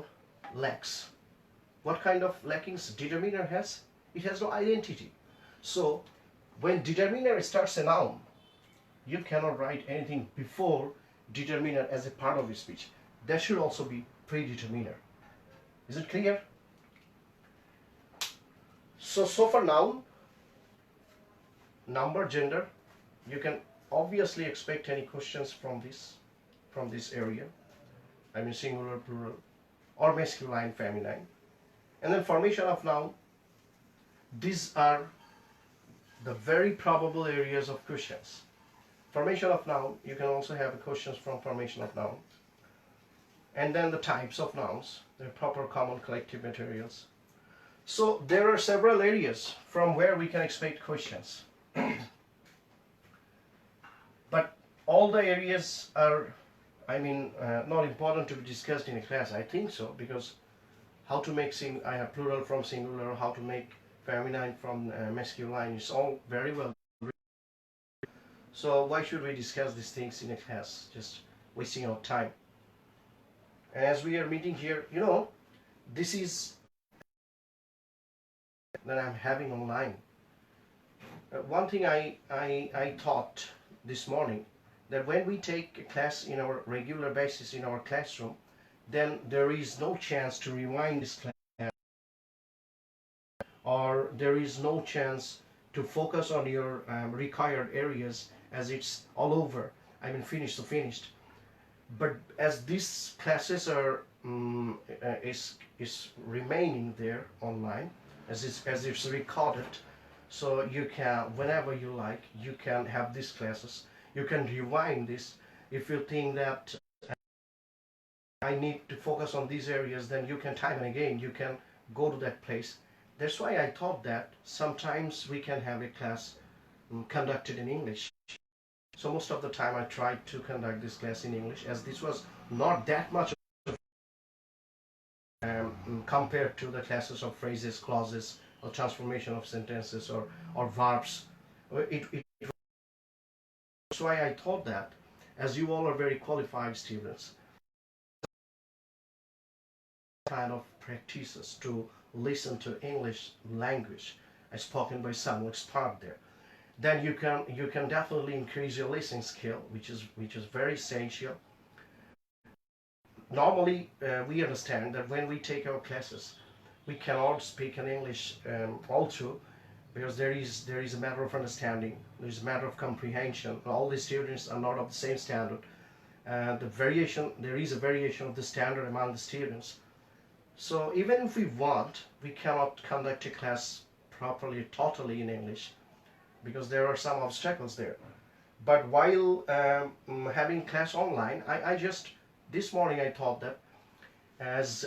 lacks. What kind of lackings determiner has? It has no identity. So, when determiner starts a noun, you cannot write anything before determiner as a part of the speech. There should also be predeterminer. Is it clear? So for noun, number, gender, you can obviously expect any questions from this area. I mean singular, plural, or masculine, feminine. And then formation of noun. These are the very probable areas of questions. Formation of noun, you can also have questions from formation of noun. And then the types of nouns, the proper, common, collective materials. So there are several areas from where we can expect questions. But all the areas are, not important to be discussed in a class. I think so, because how to make I have plural from singular, how to make feminine from masculine, it's all very well. So why should we discuss these things in a class? Just wasting our time. And as we are meeting here, this is that I'm having online. One thing I thought this morning, that when we take a class in our regular basis in our classroom, then there is no chance to rewind this class, or there is no chance to focus on your required areas, as it's all over, finished to finished. But as these classes are is remaining there online, as it's recorded, so you can, whenever you like, you can have these classes. You can rewind this. If you think that I need to focus on these areas, then you can time and again, you can go to that place. That's why I thought that sometimes we can have a class conducted in English. So most of the time I tried to conduct this class in English, as this was not that much compared to the classes of phrases, clauses, or transformation of sentences, or verbs. That's why I thought that, as you all are very qualified students, kind of practices to listen to English language spoken by some expert there, then you can definitely increase your listening skill, which is very essential. Normally, we understand that when we take our classes, we cannot speak in English also, because there is a matter of understanding, there is a matter of comprehension. All the students are not of the same standard. There is a variation of the standard among the students. So even if we want, we cannot conduct a class properly, totally in English, because there are some obstacles there. But while having class online, I just this morning I thought that as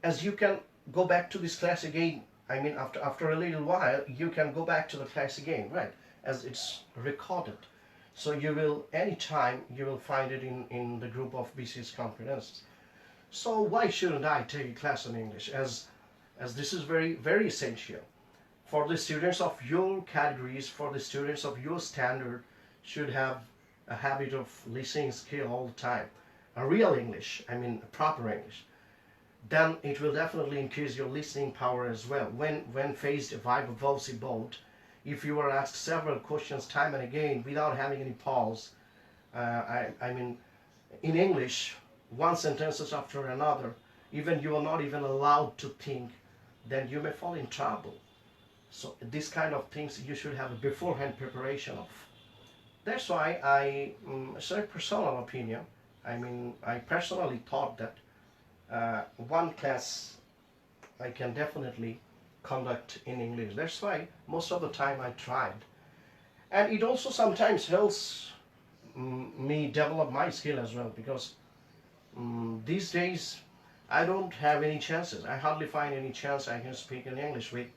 as you can go back to this class again. I mean, after a little while, you can go back to the class again, right? As it's recorded, so you will anytime you will find it in the group of BCS competences. So why shouldn't I take a class in English? As this is very essential for the students of your categories, for the students of your standard, should have a habit of listening skill all the time, a real English, I mean a proper English. Then it will definitely increase your listening power as well. When faced viva voce both, if you are asked several questions time and again without having any pause, I mean, in English, one sentences after another, even you are not even allowed to think, then you may fall in trouble. So these kind of things you should have a beforehand preparation of. That's why it's a personal opinion. I mean, I personally thought that one class I can definitely conduct in English. That's why most of the time I tried. And it also sometimes helps me develop my skill as well, because these days I don't have any chances. I hardly find any chance I can speak in English with.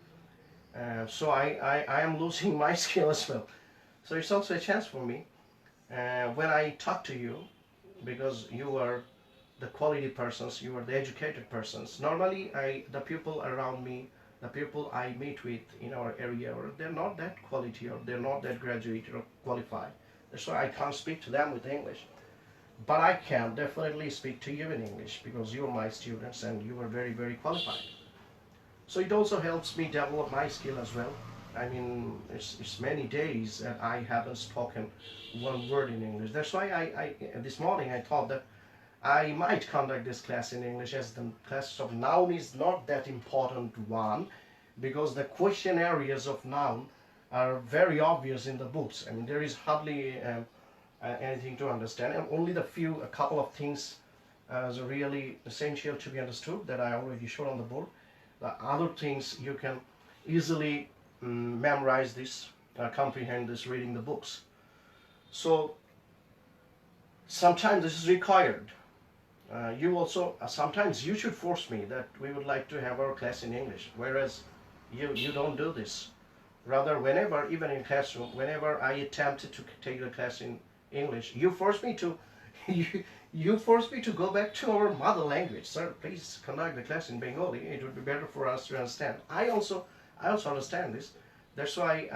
So I am losing my skill as well. So it's also a chance for me when I talk to you, because you are the quality persons, you are the educated persons. Normally, the people around me, the people I meet with in our area, or they're not that quality, or they're not that graduated or qualified. That's why I can't speak to them with English. But I can definitely speak to you in English, because you're my students and you are very qualified. So it also helps me develop my skill as well. I mean, it's many days that I haven't spoken one word in English. That's why I this morning I thought that I might conduct this class in English, as the class of noun is not that important one, because the question areas of noun are very obvious in the books. I mean, there is hardly anything to understand, and only a couple of things are really essential to be understood that I already showed on the board. The other things you can easily memorize this, comprehend this reading the books. So sometimes this is required. You also sometimes you should force me that we would like to have our class in English, whereas you don't do this. Rather, whenever, even in classroom, whenever I attempted to take the class in English, you force me to you force me to go back to our mother language. Sir, please conduct the class in Bengali. It would be better for us to understand. I also understand this. That's why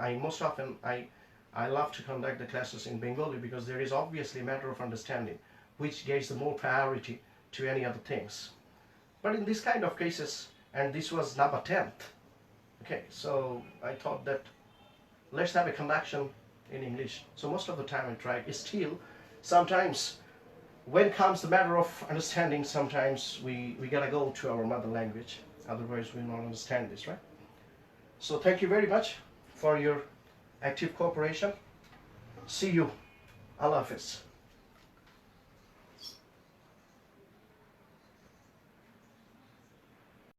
I most often I love to conduct the classes in Bengali, because there is obviously a matter of understanding, which gives the more priority to any other things. But in this kind of cases, and this was number 10th, okay, so I thought that let's have a conduction in English. So most of the time I tried. Still, sometimes when comes the matter of understanding, sometimes we gotta go to our mother language. Otherwise we'll not understand this, right? So thank you very much for your active cooperation. See you. Allah Hafiz.